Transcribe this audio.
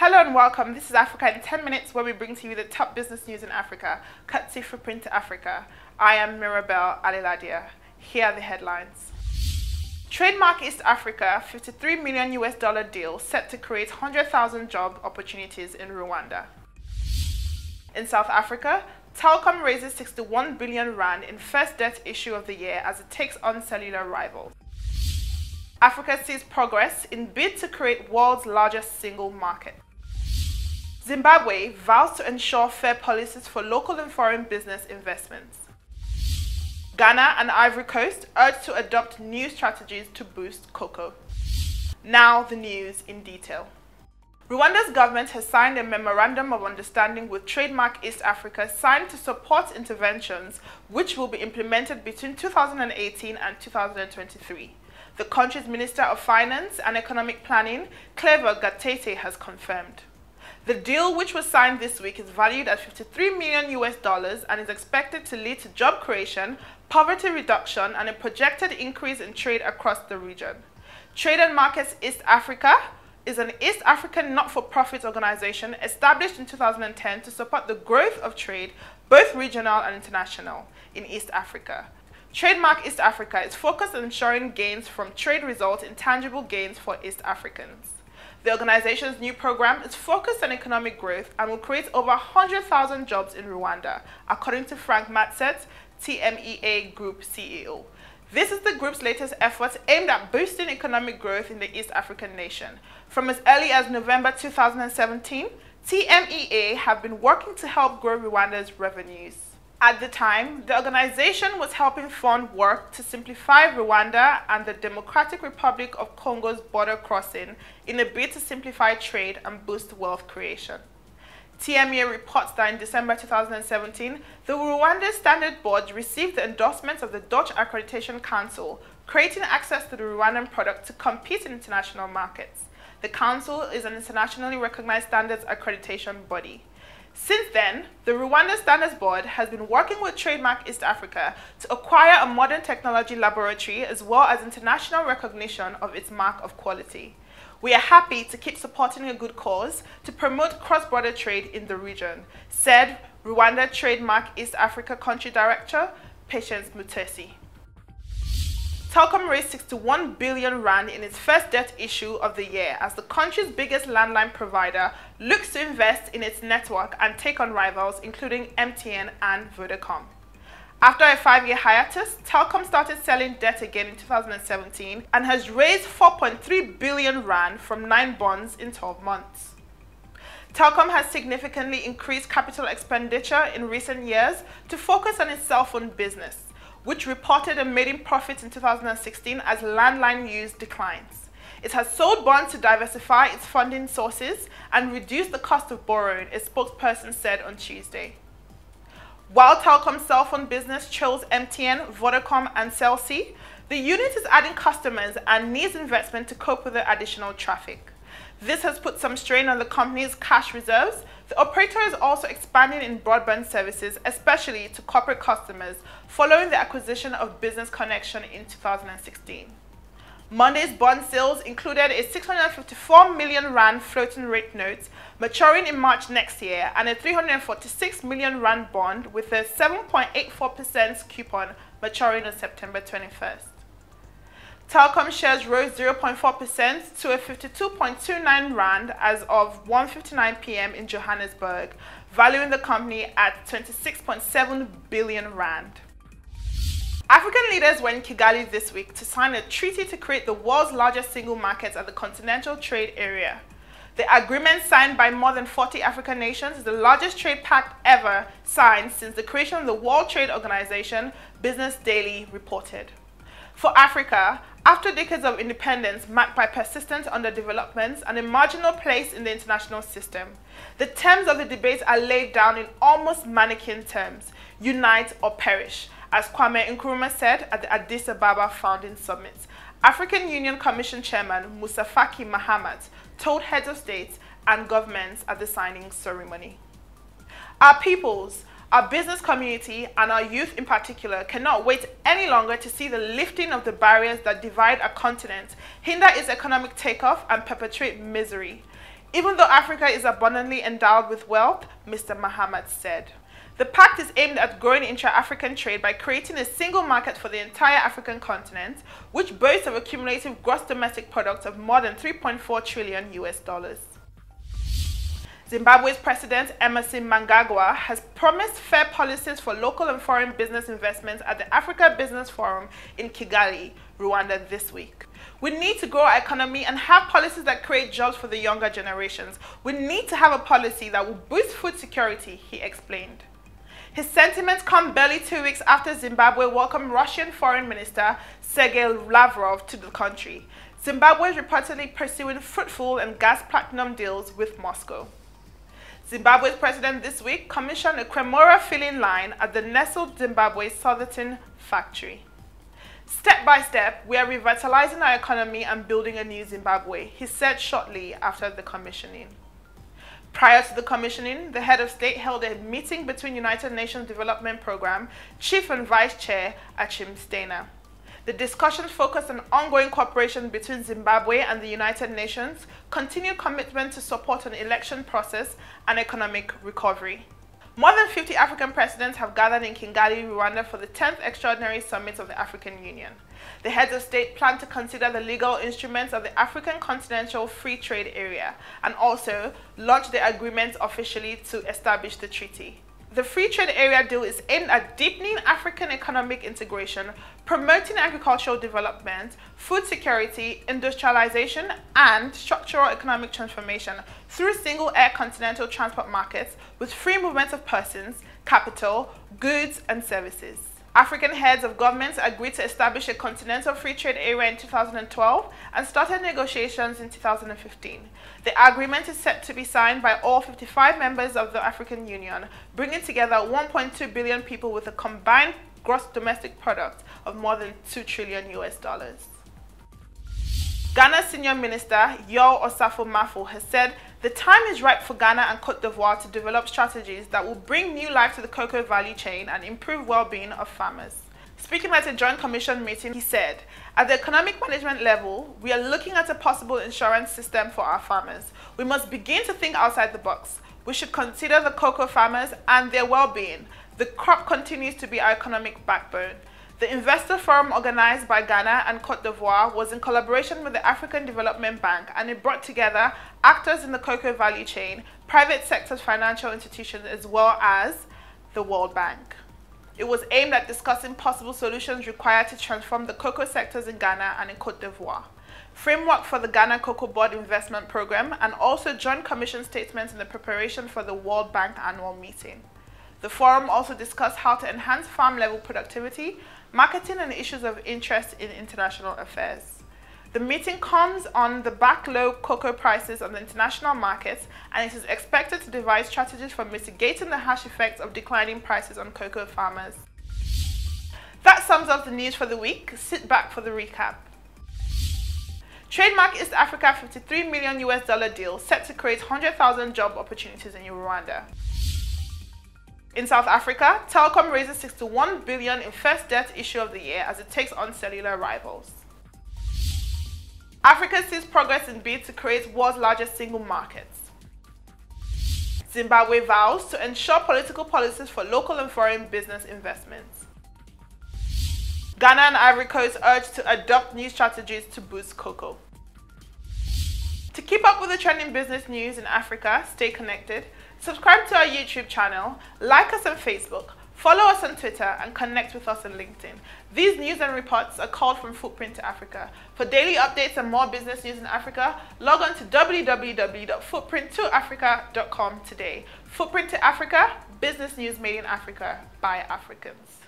Hello and welcome. This is Africa in 10 minutes, where we bring to you the top business news in Africa, courtesy Footprint Africa. I am Mirabel Aliladia. Here are the headlines. Trademark East Africa $53 million deal set to create 100,000 job opportunities in Rwanda. In South Africa, Telkom raises 61 billion rand in first debt issue of the year as it takes on cellular rivals. Africa sees progress in bid to create world's largest single market. Zimbabwe vows to ensure fair policies for local and foreign business investments. Ghana and Ivory Coast urge to adopt new strategies to boost cocoa. Now the news in detail. Rwanda's government has signed a memorandum of understanding with Trademark East Africa signed to support interventions which will be implemented between 2018 and 2023. The country's Minister of Finance and Economic Planning, Clever Gatete, has confirmed. The deal, which was signed this week, is valued at $53 million and is expected to lead to job creation, poverty reduction, and a projected increase in trade across the region. Trade and Markets East Africa is an East African not-for-profit organization established in 2010 to support the growth of trade, both regional and international, in East Africa. Trademark East Africa is focused on ensuring gains from trade result in tangible gains for East Africans. The organization's new program is focused on economic growth and will create over 100,000 jobs in Rwanda, according to Frank Matset, TMEA Group CEO. This is the group's latest effort aimed at boosting economic growth in the East African nation. From as early as November 2017, TMEA have been working to help grow Rwanda's revenues. At the time, the organization was helping fund work to simplify Rwanda and the Democratic Republic of Congo's border crossing in a bid to simplify trade and boost wealth creation. TMEA reports that in December 2017, the Rwanda Standard Board received the endorsement of the Dutch Accreditation Council, creating access to the Rwandan product to compete in international markets. The council is an internationally recognized standards accreditation body. Since then, the Rwanda Standards Board has been working with Trademark East Africa to acquire a modern technology laboratory as well as international recognition of its mark of quality. We are happy to keep supporting a good cause to promote cross-border trade in the region, said Rwanda Trademark East Africa Country Director, Patience Mutesi. Telkom raised 61 billion rand in its first debt issue of the year as the country's biggest landline provider looks to invest in its network and take on rivals including MTN and Vodacom. After a 5-year hiatus, Telkom started selling debt again in 2017 and has raised 4.3 billion rand from 9 bonds in 12 months. Telkom has significantly increased capital expenditure in recent years to focus on its cell phone business, which reported a maiden profit in 2016 as landline use declines. It has sold bonds to diversify its funding sources and reduce the cost of borrowing, a spokesperson said on Tuesday. While Telkom's cell phone business chose MTN, Vodacom, and Cell C, the unit is adding customers and needs investment to cope with the additional traffic. This has put some strain on the company's cash reserves. The operator is also expanding in broadband services, especially to corporate customers, following the acquisition of Business Connection in 2016. Monday's bond sales included a 654 million rand floating rate note maturing in March next year and a 346 million rand bond with a 7.84% coupon maturing on September 21st. Telkom shares rose 0.4% to a 52.29 rand as of 1:59 p.m. in Johannesburg, valuing the company at 26.7 billion rand. African leaders were in Kigali this week to sign a treaty to create the world's largest single market at the Continental Trade Area. The agreement, signed by more than 40 African nations, is the largest trade pact ever signed since the creation of the World Trade Organization, Business Daily reported. For Africa, after decades of independence marked by persistent underdevelopment and a marginal place in the international system, the terms of the debate are laid down in almost Manichaean terms: unite or perish, as Kwame Nkrumah said at the Addis Ababa Founding Summit. African Union Commission Chairman Moussa Faki Mahamat told heads of state and governments at the signing ceremony. Our peoples, our business community, and our youth in particular cannot wait any longer to see the lifting of the barriers that divide our continent, hinder its economic takeoff, and perpetuate misery. even though Africa is abundantly endowed with wealth, Mr. Mohammed said. The pact is aimed at growing intra-African trade by creating a single market for the entire African continent, which boasts of a cumulative gross domestic product of more than 3.4 trillion US dollars. Zimbabwe's President Emmerson Mnangagwa has promised fair policies for local and foreign business investments at the Africa Business Forum in Kigali, Rwanda this week. We need to grow our economy and have policies that create jobs for the younger generations. We need to have a policy that will boost food security, he explained. His sentiments come barely 2 weeks after Zimbabwe welcomed Russian Foreign Minister Sergei Lavrov to the country. Zimbabwe is reportedly pursuing fruitful and gas platinum deals with Moscow. Zimbabwe's president this week commissioned a Cremora filling line at the nestled Zimbabwe Southerton factory. Step by step, we are revitalizing our economy and building a new Zimbabwe, he said shortly after the commissioning. Prior to the commissioning, the head of state held a meeting between United Nations Development Programme Chief and Vice Chair Achim Steiner. The discussions focused on ongoing cooperation between Zimbabwe and the United Nations, continued commitment to support an election process, and economic recovery. More than 50 African presidents have gathered in Kigali, Rwanda for the 10th Extraordinary Summit of the African Union. The heads of state plan to consider the legal instruments of the African Continental Free Trade Area and also launch the agreement officially to establish the treaty. The Free Trade Area deal is aimed at deepening African economic integration, promoting agricultural development, food security, industrialization, and structural economic transformation through single air continental transport markets with free movement of persons, capital, goods, and services. African heads of governments agreed to establish a continental free trade area in 2012 and started negotiations in 2015. The agreement is set to be signed by all 55 members of the African Union, bringing together 1.2 billion people with a combined gross domestic product of more than 2 trillion US dollars. Ghana's Senior Minister, Yo Osafo-Maffo, has said the time is ripe for Ghana and Côte d'Ivoire to develop strategies that will bring new life to the cocoa value chain and improve well-being of farmers. Speaking at a joint commission meeting, he said, at the economic management level, we are looking at a possible insurance system for our farmers. We must begin to think outside the box. We should consider the cocoa farmers and their well-being. The crop continues to be our economic backbone. The Investor Forum organized by Ghana and Côte d'Ivoire was in collaboration with the African Development Bank, and it brought together actors in the cocoa value chain, private sector financial institutions, as well as the World Bank. It was aimed at discussing possible solutions required to transform the cocoa sectors in Ghana and in Côte d'Ivoire, framework for the Ghana Cocoa Board Investment Program, and also joint commission statements in the preparation for the World Bank annual meeting. The forum also discussed how to enhance farm-level productivity, marketing, and issues of interest in international affairs. The meeting comes on the back low cocoa prices on the international markets, and it is expected to devise strategies for mitigating the harsh effects of declining prices on cocoa farmers. That sums up the news for the week. Sit back for the recap. Trademark East Africa $53 million US deal set to create 100,000 job opportunities in Rwanda. In South Africa, Telkom raises 61 billion in first debt issue of the year as it takes on cellular rivals. Africa sees progress in bid to create world's largest single markets. Zimbabwe vows to ensure political policies for local and foreign business investments. Ghana and Ivory Coast urge to adopt new strategies to boost cocoa. To keep up with the trending business news in Africa, stay connected. Subscribe to our YouTube channel, like us on Facebook, follow us on Twitter, and connect with us on LinkedIn. These news and reports are called from Footprint to Africa. For daily updates and more business news in Africa, log on to www.footprint2africa.com today. Footprint to Africa, business news made in Africa by Africans.